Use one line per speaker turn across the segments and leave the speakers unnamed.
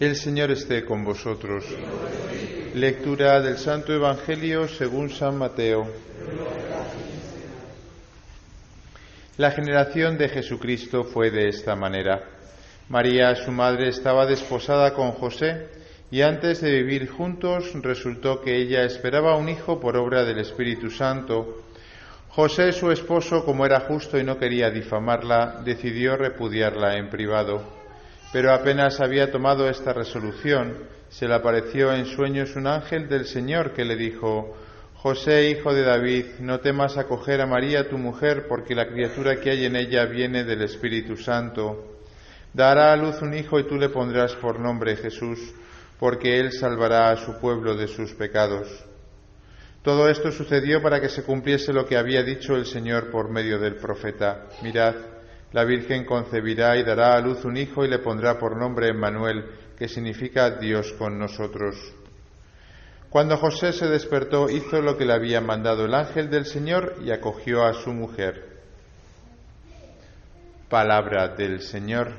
El Señor esté con vosotros. Lectura del Santo Evangelio según San Mateo. La generación de Jesucristo fue de esta manera. María, su madre, estaba desposada con José, y antes de vivir juntos resultó que ella esperaba un hijo por obra del Espíritu Santo. José, su esposo, como era justo y no quería difamarla, decidió repudiarla en privado. Pero apenas había tomado esta resolución, se le apareció en sueños un ángel del Señor que le dijo: José, hijo de David, no temas acoger a María tu mujer, porque la criatura que hay en ella viene del Espíritu Santo. Dará a luz un hijo y tú le pondrás por nombre Jesús, porque él salvará a su pueblo de sus pecados. Todo esto sucedió para que se cumpliese lo que había dicho el Señor por medio del profeta: Mirad, la Virgen concebirá y dará a luz un hijo y le pondrá por nombre Emmanuel, que significa Dios con nosotros. Cuando José se despertó, hizo lo que le había mandado el ángel del Señor y acogió a su mujer. Palabra del Señor.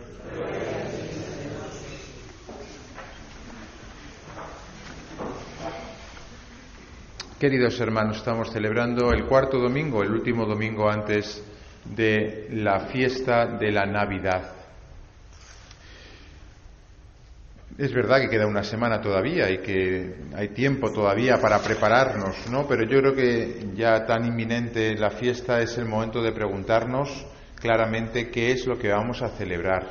Queridos hermanos, estamos celebrando el cuarto domingo, el último domingo antes de la fiesta de la Navidad. Es verdad que queda una semana todavía y que hay tiempo todavía para prepararnos, ¿no? Pero yo creo que ya tan inminente la fiesta es el momento de preguntarnos claramente qué es lo que vamos a celebrar,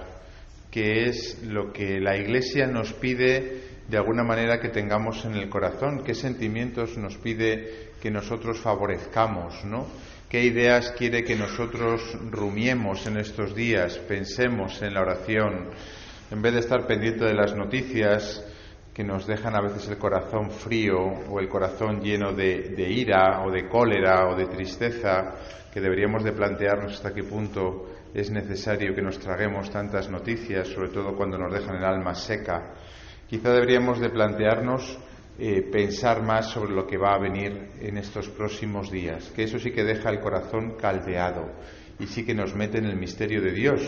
qué es lo que la Iglesia nos pide de alguna manera que tengamos en el corazón, qué sentimientos nos pide que nosotros favorezcamos, ¿no? ¿Qué ideas quiere que nosotros rumiemos en estos días, pensemos en la oración, en vez de estar pendiente de las noticias que nos dejan a veces el corazón frío o el corazón lleno de ira o de cólera o de tristeza, que deberíamos de plantearnos hasta qué punto es necesario que nos traguemos tantas noticias, sobre todo cuando nos dejan el alma seca? Quizá deberíamos de plantearnos pensar más sobre lo que va a venir en estos próximos días, que eso sí que deja el corazón caldeado y sí que nos mete en el misterio de Dios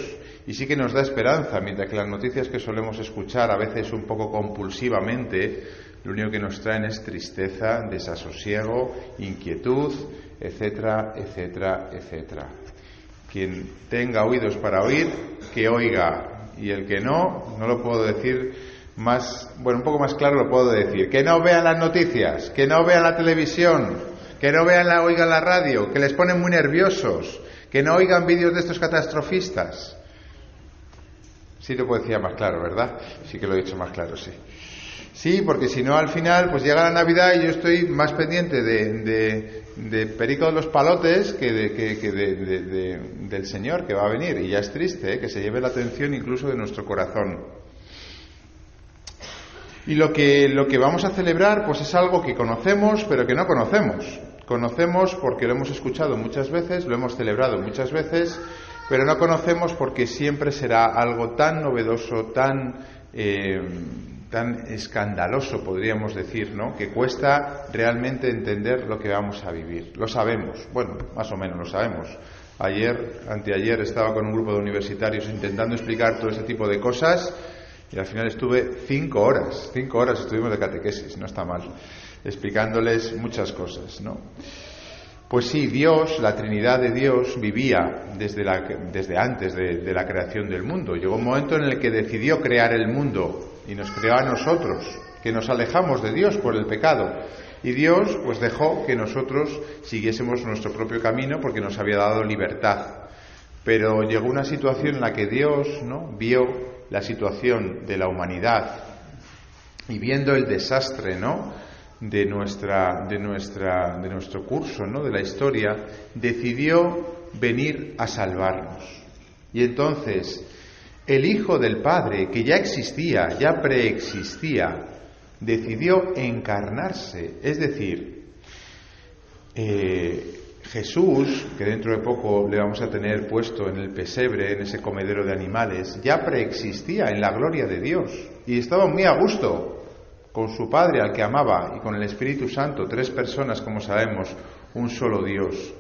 y sí que nos da esperanza, mientras que las noticias que solemos escuchar a veces un poco compulsivamente lo único que nos traen es tristeza, desasosiego, inquietud, etcétera, etcétera, etcétera. Quien tenga oídos para oír, que oiga, y el que no lo puedo decir un poco más claro lo puedo decir: que no vean las noticias, que no vean la televisión, que no oigan la radio, que les ponen muy nerviosos, que no oigan vídeos de estos catastrofistas. Sí lo puedo decir más claro, ¿verdad? Sí que lo he dicho más claro, sí. Sí, porque si no al final pues llega la Navidad y yo estoy más pendiente de Perico de los Palotes que del Señor que va a venir, y ya es triste, que se lleve la atención incluso de nuestro corazón. Y lo que vamos a celebrar pues es algo que conocemos pero que no conocemos. Conocemos porque lo hemos escuchado muchas veces, lo hemos celebrado muchas veces, pero no conocemos porque siempre será algo tan novedoso, tan escandaloso, podríamos decir, ¿no? Que cuesta realmente entender lo que vamos a vivir. Lo sabemos, bueno, más o menos lo sabemos. Anteayer estaba con un grupo de universitarios intentando explicar todo ese tipo de cosas. Y al final estuve 5 horas estuvimos de catequesis, no está mal, explicándoles muchas cosas, ¿no? Pues sí, Dios, la Trinidad de Dios, vivía desde antes de la creación del mundo. Llegó un momento en el que decidió crear el mundo y nos creó a nosotros, que nos alejamos de Dios por el pecado. Y Dios pues dejó que nosotros siguiésemos nuestro propio camino porque nos había dado libertad. Pero llegó una situación en la que Dios, ¿no?, vio la situación de la humanidad y viendo el desastre, ¿no?, de nuestro curso, ¿no?, de la historia, decidió venir a salvarnos. Y entonces el Hijo del Padre, que ya existía, ya preexistía, decidió encarnarse, es decir, Jesús, que dentro de poco le vamos a tener puesto en el pesebre, en ese comedero de animales, ya preexistía en la gloria de Dios y estaba muy a gusto con su Padre al que amaba y con el Espíritu Santo, 3 personas, como sabemos, un solo Dios.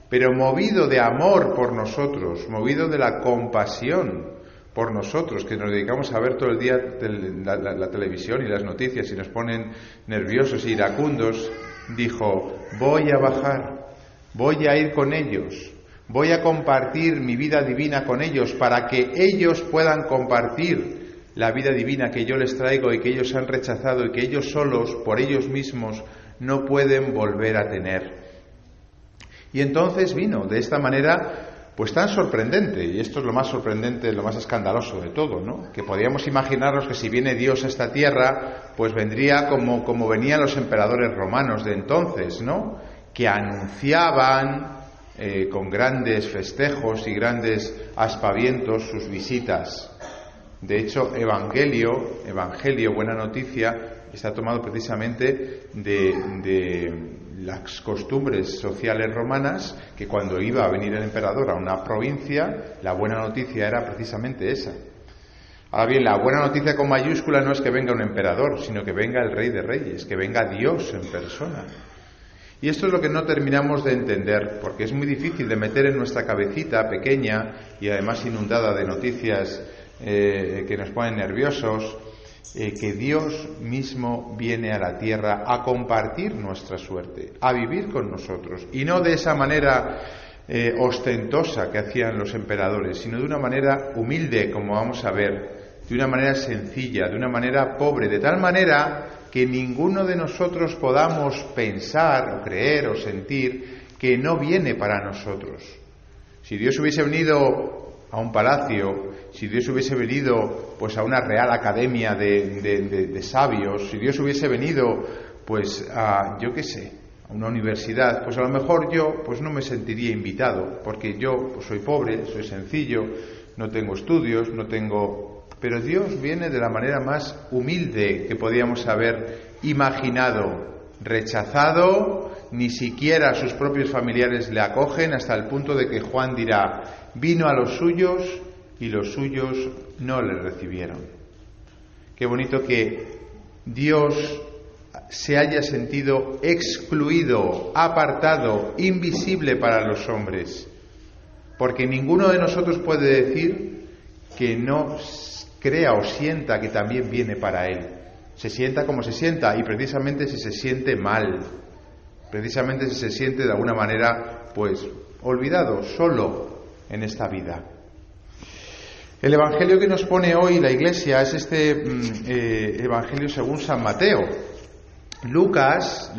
Pero movido de amor por nosotros, movido de la compasión por nosotros, que nos dedicamos a ver todo el día la televisión y las noticias y nos ponen nerviosos e iracundos, dijo: voy a bajar, voy a ir con ellos, voy a compartir mi vida divina con ellos para que ellos puedan compartir la vida divina que yo les traigo y que ellos han rechazado y que ellos solos, por ellos mismos, no pueden volver a tener. Y entonces vino de esta manera pues tan sorprendente, y esto es lo más sorprendente, lo más escandaloso de todo, ¿no? Que podíamos imaginarnos que si viene Dios a esta tierra, pues vendría como venían los emperadores romanos de entonces, ¿no? Que anunciaban con grandes festejos y grandes aspavientos sus visitas. De hecho, Evangelio, buena noticia, está tomado precisamente de las costumbres sociales romanas, que cuando iba a venir el emperador a una provincia, la buena noticia era precisamente esa. Ahora bien, la buena noticia con mayúscula no es que venga un emperador, sino que venga el Rey de Reyes, que venga Dios en persona. Y esto es lo que no terminamos de entender, porque es muy difícil de meter en nuestra cabecita pequeña y además inundada de noticias que nos ponen nerviosos, que Dios mismo viene a la tierra a compartir nuestra suerte, a vivir con nosotros, y no de esa manera ostentosa que hacían los emperadores, sino de una manera humilde, como vamos a ver, de una manera sencilla, de una manera pobre, de tal manera que ninguno de nosotros podamos pensar o creer o sentir que no viene para nosotros. Si Dios hubiese venido a un palacio, si Dios hubiese venido pues a una real academia de sabios, si Dios hubiese venido pues a, yo qué sé, a una universidad, pues a lo mejor yo pues no me sentiría invitado, porque yo pues soy pobre, soy sencillo, no tengo estudios, no tengo... Pero Dios viene de la manera más humilde que podíamos haber imaginado, rechazado, ni siquiera sus propios familiares le acogen, hasta el punto de que Juan dirá: vino a los suyos y los suyos no le recibieron. Qué bonito que Dios se haya sentido excluido, apartado, invisible para los hombres, porque ninguno de nosotros puede decir que no crea o sienta que también viene para Él. Se sienta como se sienta, y precisamente si se siente mal, precisamente si se siente de alguna manera pues olvidado, solo en esta vida. El Evangelio que nos pone hoy la Iglesia es este Evangelio según San Mateo. Lucas,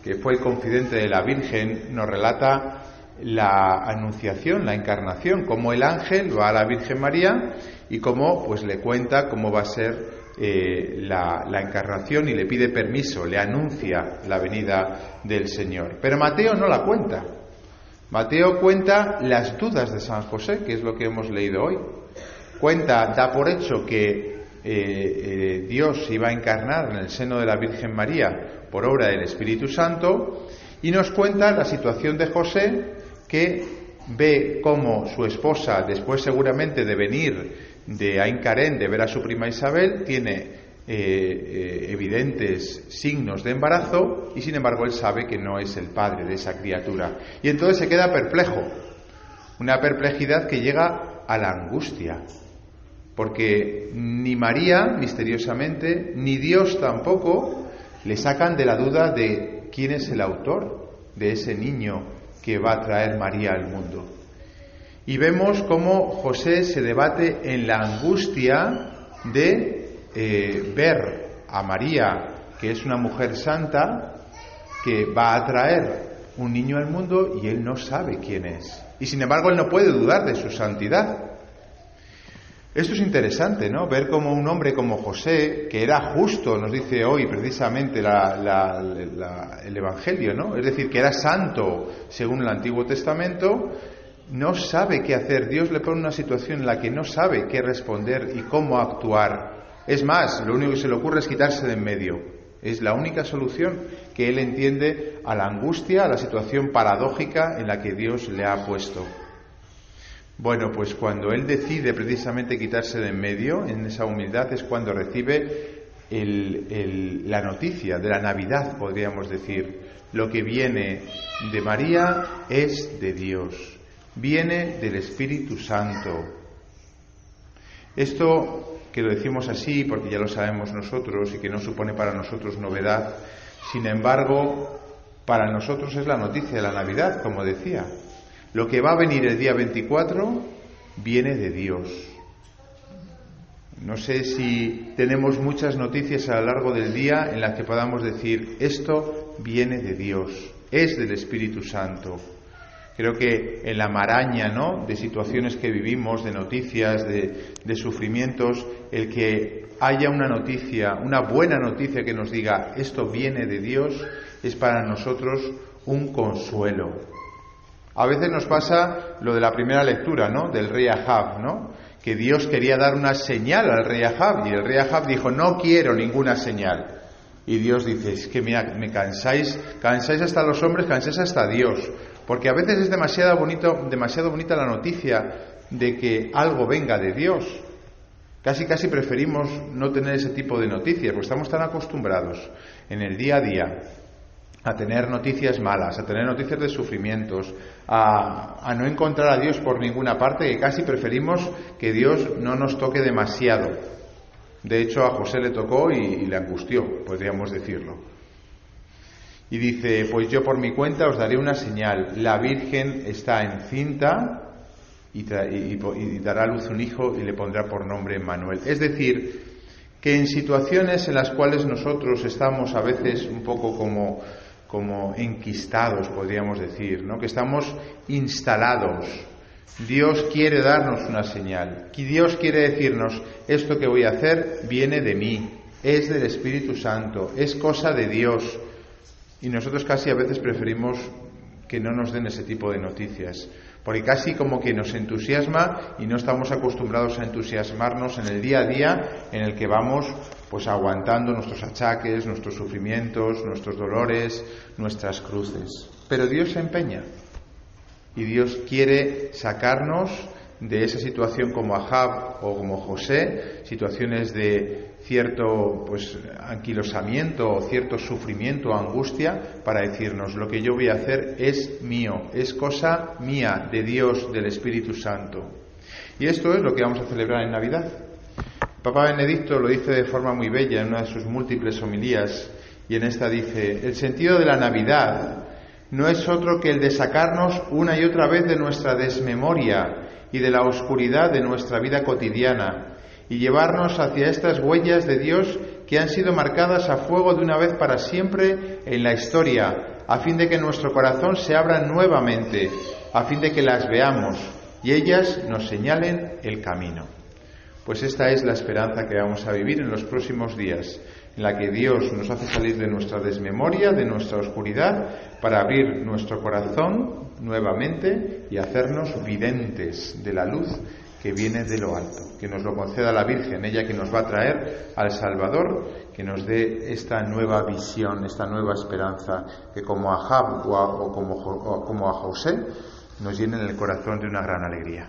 que fue el confidente de la Virgen, nos relata la anunciación, la encarnación, cómo el ángel va a la Virgen María y cómo pues le cuenta cómo va a ser la encarnación y le pide permiso, le anuncia la venida del Señor. Pero Mateo no la cuenta. Mateo cuenta las dudas de San José, que es lo que hemos leído hoy. Da por hecho que Dios iba a encarnar en el seno de la Virgen María por obra del Espíritu Santo, y nos cuenta la situación de José, que ve cómo su esposa, después seguramente de venir de Ain Carén, de ver a su prima Isabel, tiene evidentes signos de embarazo, y sin embargo él sabe que no es el padre de esa criatura, y entonces se queda perplejo, una perplejidad que llega a la angustia, porque ni María, misteriosamente, ni Dios tampoco le sacan de la duda de quién es el autor de ese niño que va a traer María al mundo. Y vemos cómo José se debate en la angustia de ver a María, que es una mujer santa, que va a traer un niño al mundo, y él no sabe quién es. Y sin embargo él no puede dudar de su santidad. Esto es interesante, ¿no? Ver cómo un hombre como José, que era justo, nos dice hoy precisamente el Evangelio, ¿no? Es decir, que era santo según el Antiguo Testamento, no sabe qué hacer. Dios le pone en una situación en la que no sabe qué responder y cómo actuar. Es más, lo único que se le ocurre es quitarse de en medio. Es la única solución que él entiende a la angustia, a la situación paradójica en la que Dios le ha puesto. Bueno, pues cuando él decide precisamente quitarse de en medio, en esa humildad, es cuando recibe la noticia de la Navidad, podríamos decir. Lo que viene de María es de Dios, viene del Espíritu Santo. Esto, que lo decimos así porque ya lo sabemos nosotros y que no supone para nosotros novedad, sin embargo, para nosotros es la noticia de la Navidad, como decía. Lo que va a venir el día 24 viene de Dios. No sé si tenemos muchas noticias a lo largo del día en las que podamos decir, esto viene de Dios, es del Espíritu Santo. Creo que en la maraña, ¿no?, de situaciones que vivimos, de noticias, de sufrimientos, el que haya una noticia, una buena noticia que nos diga esto viene de Dios, es para nosotros un consuelo. A veces nos pasa lo de la primera lectura, ¿no?, del rey Ahab, ¿no?, que Dios quería dar una señal al rey Ahab y el rey Ahab dijo, no quiero ninguna señal. Y Dios dice, es que mira, me cansáis hasta los hombres, cansáis hasta Dios. Porque a veces es demasiado bonita la noticia de que algo venga de Dios. Casi preferimos no tener ese tipo de noticias, porque estamos tan acostumbrados en el día a día a tener noticias malas, a tener noticias de sufrimientos, a no encontrar a Dios por ninguna parte, que casi preferimos que Dios no nos toque demasiado. De hecho, a José le tocó y le angustió, podríamos decirlo. Y dice, pues yo por mi cuenta os daré una señal. La Virgen está encinta y dará a luz un hijo y le pondrá por nombre Emmanuel. Es decir, que en situaciones en las cuales nosotros estamos a veces un poco como enquistados, podríamos decir, ¿no?, que estamos instalados, Dios quiere darnos una señal. Dios quiere decirnos, esto que voy a hacer viene de mí, es del Espíritu Santo, es cosa de Dios. Y nosotros casi a veces preferimos que no nos den ese tipo de noticias, porque casi como que nos entusiasma y no estamos acostumbrados a entusiasmarnos en el día a día en el que vamos pues aguantando nuestros achaques, nuestros sufrimientos, nuestros dolores, nuestras cruces. Pero Dios se empeña y Dios quiere sacarnos de esa situación como Ahab o como José, situaciones de cierto anquilosamiento o cierto sufrimiento o angustia, para decirnos, lo que yo voy a hacer es mío, es cosa mía, de Dios, del Espíritu Santo. Y esto es lo que vamos a celebrar en Navidad. Papa Benedicto lo dice de forma muy bella en una de sus múltiples homilías, y en esta dice, el sentido de la Navidad no es otro que el de sacarnos una y otra vez de nuestra desmemoria y de la oscuridad de nuestra vida cotidiana, y llevarnos hacia estas huellas de Dios que han sido marcadas a fuego de una vez para siempre en la historia, a fin de que nuestro corazón se abra nuevamente, a fin de que las veamos y ellas nos señalen el camino. Pues esta es la esperanza que vamos a vivir en los próximos días, en la que Dios nos hace salir de nuestra desmemoria, de nuestra oscuridad, para abrir nuestro corazón nuevamente y hacernos videntes de la luz que viene de lo alto. Que nos lo conceda la Virgen, ella que nos va a traer al Salvador, que nos dé esta nueva visión, esta nueva esperanza, que como a Ahab o como a José, nos llenen el corazón de una gran alegría.